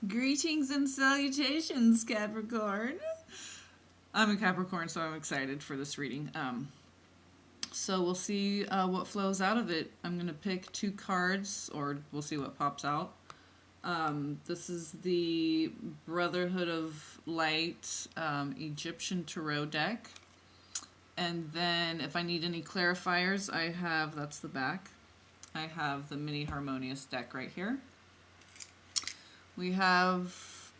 Greetings and salutations, Capricorn. I'm a Capricorn, so I'm excited for this reading. So we'll see what flows out of it. I'm going to pick 2 cards, or we'll see what pops out. This is the Brotherhood of Light Egyptian Tarot deck. And then if I need any clarifiers, I have, that's the back, I have the Mini Harmonious deck right here. We have,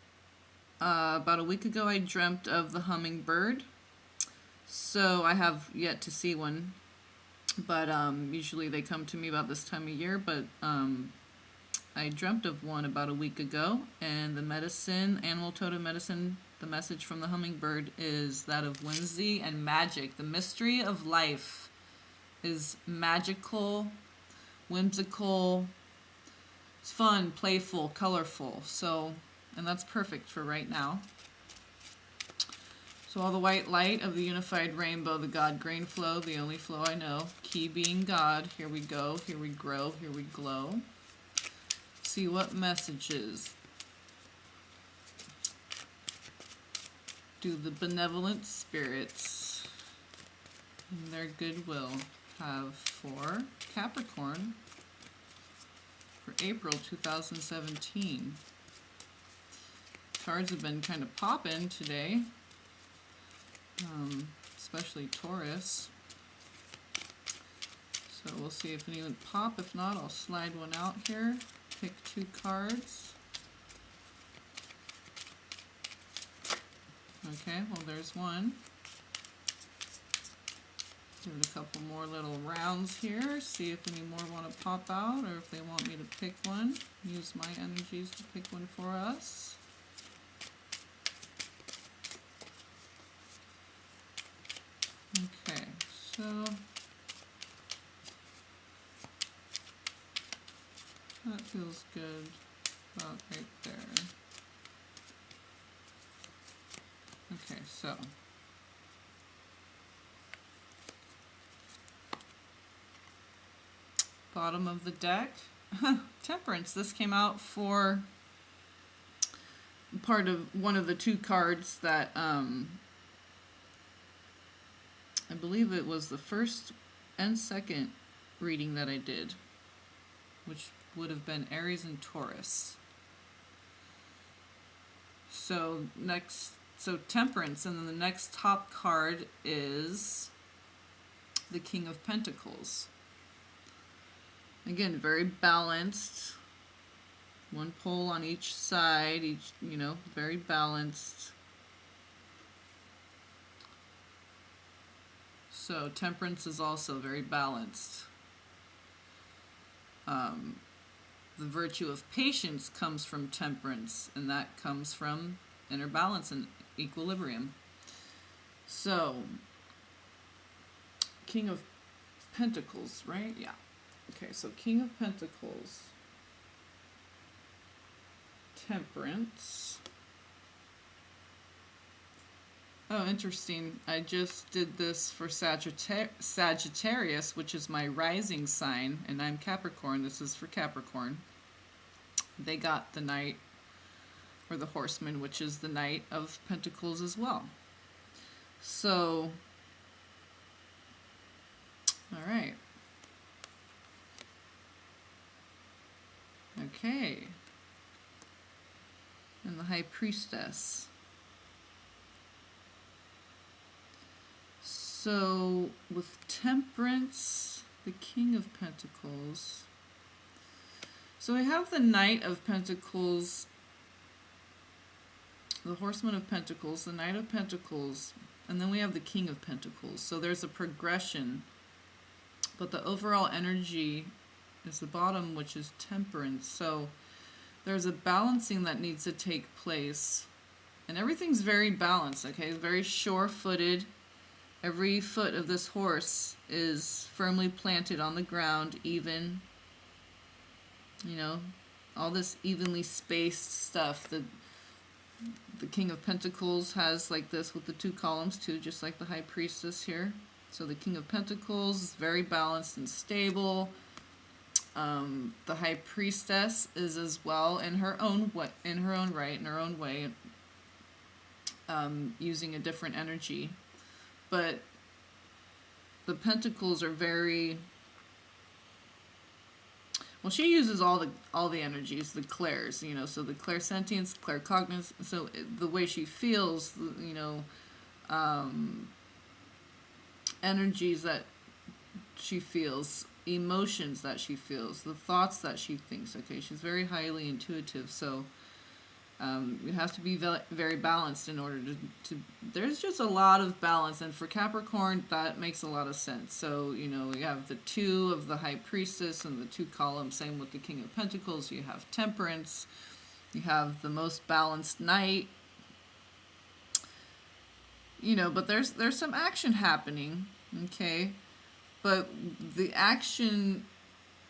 about a week ago I dreamt of the hummingbird. So I have yet to see one, but usually they come to me about this time of year, but I dreamt of one about a week ago, and the medicine, animal totem medicine, the message from the hummingbird is that of whimsy and magic. The mystery of life is magical, whimsical, it's fun, playful, colorful. So, and that's perfect for right now. So all the white light of the unified rainbow, the God grain flow, the only flow I know. Key being God. Here we go, here we grow, here we glow. See what messages do the benevolent spirits in their goodwill have for Capricorn for April 2017. Cards have been kind of popping today, especially Taurus. So we'll see if any would pop. If not, I'll slide one out here. Pick 2 cards. Okay, well there's one. Give it a couple more little rounds here. See if any more want to pop out, or if they want me to pick one. Use my energies to pick one for us. Okay, so that feels good about right there. Okay, so bottom of the deck, Temperance. This came out for part of one of the 2 cards that I believe it was the first and second reading that I did, which would have been Aries and Taurus. So Temperance, and then the next top card is the King of Pentacles. Again, very balanced. 1 pole on each side, very balanced. So Temperance is also very balanced. The virtue of patience comes from Temperance, and that comes from inner balance and equilibrium. So, King of Pentacles, right? Yeah. Okay, so King of Pentacles, Temperance. Oh, interesting. I just did this for Sagittarius, which is my rising sign, and I'm Capricorn. This is for Capricorn. They got the Knight, or the Horseman, which is the Knight of Pentacles as well. So, all right. Okay. And the High Priestess. So, with Temperance, the King of Pentacles. So we have the Knight of Pentacles, the Horseman of Pentacles, the Knight of Pentacles, and then we have the King of Pentacles. So there's a progression, but the overall energy is the bottom, which is Temperance. So there's a balancing that needs to take place, and everything's very balanced, okay? Very sure-footed. Every foot of this horse is firmly planted on the ground, even, all this evenly spaced stuff. The King of Pentacles has like this with the 2 columns too, just like the High Priestess here. So the King of Pentacles is very balanced and stable. The High Priestess is as well in her own way, using a different energy. But the Pentacles are very, well, she uses all the energies, the clairs, you know, so the clairsentience, claircognizance, so the way she feels, you know, energies that she feels, emotions that she feels, the thoughts that she thinks. Okay, she's very highly intuitive, so you have to be very balanced in order to there's just a lot of balance, and for Capricorn that makes a lot of sense. So, you know, you have the 2 of the High Priestess and the 2 columns, same with the King of Pentacles. You have Temperance, you have the most balanced Knight, you know, but there's some action happening, okay, but the action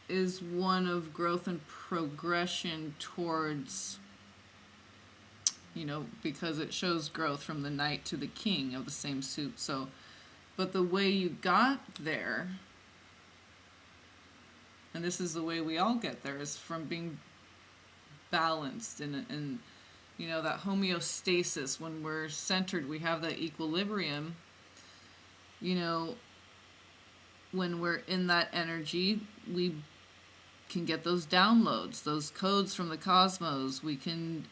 is one of growth and progression towards, you know, because it shows growth from the Knight to the King of the same suit. So, but the way you got there, and this is the way we all get there, is from being balanced and you know, that homeostasis. When we're centered, we have that equilibrium. You know, when we're in that energy, we can get those downloads, those codes from the cosmos. We can,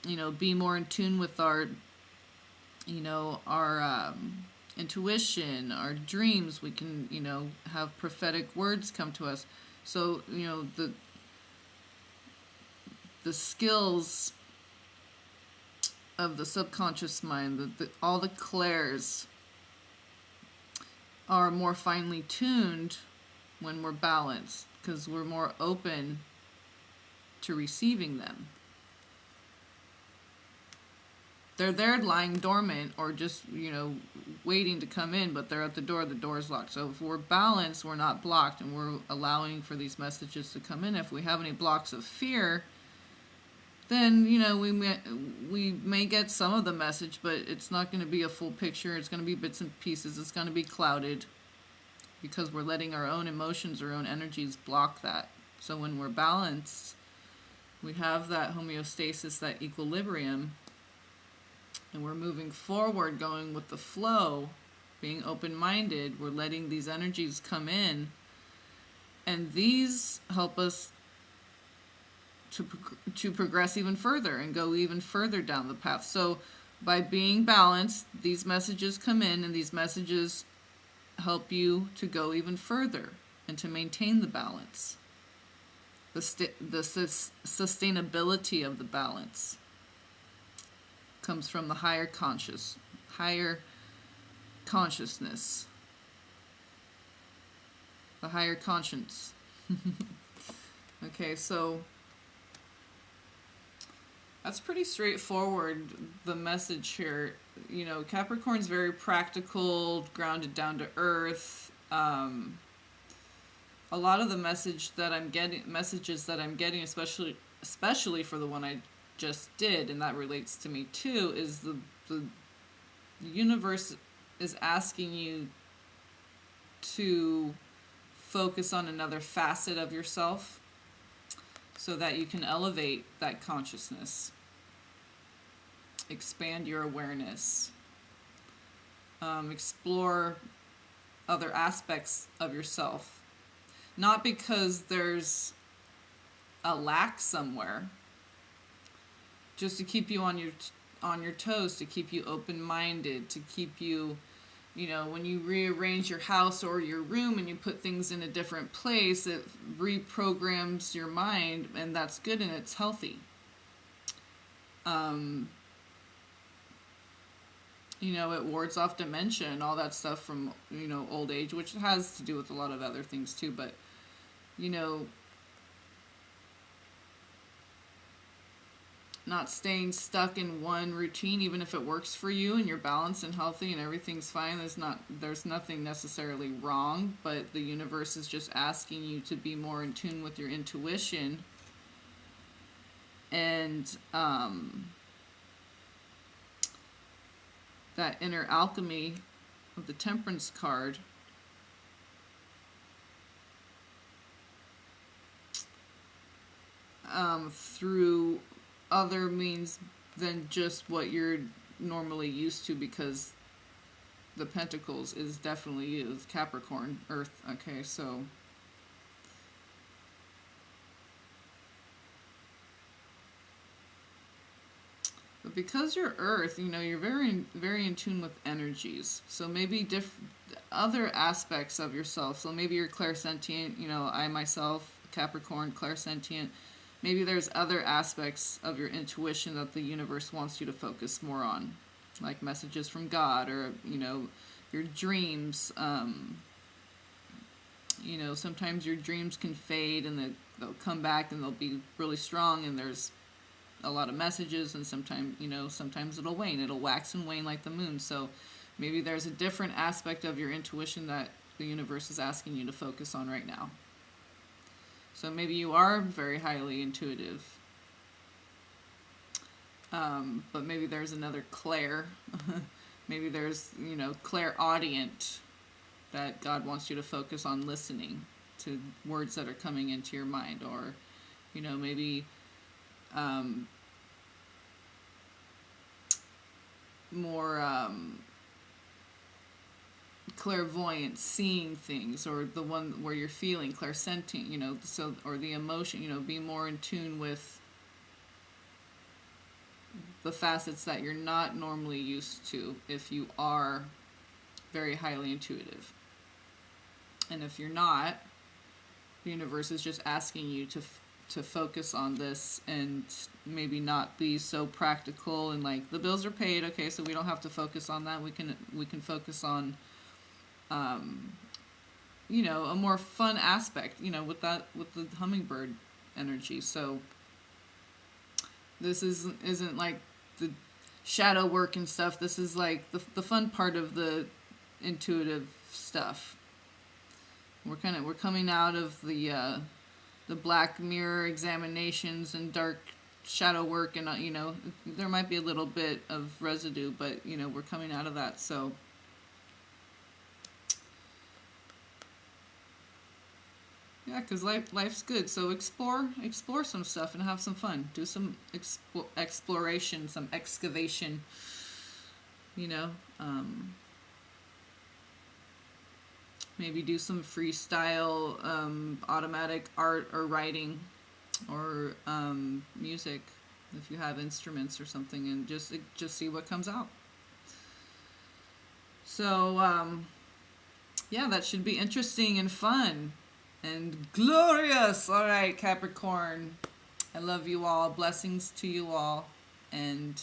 you know, be more in tune with our, you know, our intuition, our dreams. We can, you know, have prophetic words come to us. So, you know, the skills of the subconscious mind, all the clairs are more finely tuned when we're balanced, because we're more open to receiving them. They're there lying dormant or just, you know, waiting to come in, but they're at the door's locked. So if we're balanced, we're not blocked, and we're allowing for these messages to come in. If we have any blocks of fear, then, you know, we may get some of the message, but it's not going to be a full picture. It's going to be bits and pieces. It's going to be clouded because we're letting our own emotions, our own energies block that. So when we're balanced, we have that homeostasis, that equilibrium, and we're moving forward, going with the flow, being open-minded. We're letting these energies come in, and these help us to progress even further and go even further down the path. So by being balanced, these messages come in, and these messages help you to go even further and to maintain the balance, the sustainability of the balance comes from the higher consciousness, the higher conscience. Okay, so that's pretty straightforward, the message here. You know, Capricorn's very practical, grounded down to earth. A lot of the messages that I'm getting, especially for the one I just did, and that relates to me too, is the universe is asking you to focus on another facet of yourself so that you can elevate that consciousness, expand your awareness, explore other aspects of yourself, not because there's a lack somewhere, just to keep you on your toes, to keep you open-minded, to keep you, you know, when you rearrange your house or your room and you put things in a different place, it reprograms your mind, and that's good and it's healthy. You know, it wards off dementia and all that stuff from, you know, old age, which has to do with a lot of other things too, but, you know, not staying stuck in one routine, even if it works for you and you're balanced and healthy and everything's fine. There's nothing necessarily wrong, but the universe is just asking you to be more in tune with your intuition and that inner alchemy of the Temperance card through other means than just what you're normally used to, because the Pentacles is definitely Capricorn, Earth. Okay, so but because you're Earth, you know, you're very in tune with energies. So maybe other aspects of yourself. So maybe you're clairsentient, you know, I myself, Capricorn, clairsentient. Maybe there's other aspects of your intuition that the universe wants you to focus more on, like messages from God, or, you know, your dreams. You know, sometimes your dreams can fade and they'll come back and they'll be really strong, and there's a lot of messages, and sometimes, you know, sometimes it'll wane. It'll wax and wane like the moon. So maybe there's a different aspect of your intuition that the universe is asking you to focus on right now. So maybe you are very highly intuitive, but maybe there's another clair. Maybe there's, you know, clairaudient, that God wants you to focus on listening to words that are coming into your mind, or, you know, maybe more clairvoyant, seeing things, or the one where you're feeling clairsentient, you know, so, or the emotion, you know, be more in tune with the facets that you're not normally used to if you are very highly intuitive. And if you're not, the universe is just asking you to focus on this, and maybe not be so practical and like, the bills are paid, okay, so we don't have to focus on that. We can focus on you know, a more fun aspect, you know, with the hummingbird energy. So this isn't like the shadow work and stuff. This is like the fun part of the intuitive stuff. We're coming out of the black mirror examinations and dark shadow work, and you know, there might be a little bit of residue, but you know, we're coming out of that. So yeah, because life's good. So explore some stuff and have some fun. Do some exploration, some excavation, you know. Maybe do some freestyle, automatic art or writing, or music if you have instruments or something, and just see what comes out. So yeah, that should be interesting and fun and glorious. All right, Capricorn, I love you all. Blessings to you all, and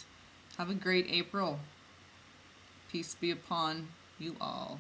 have a great April. Peace be upon you all.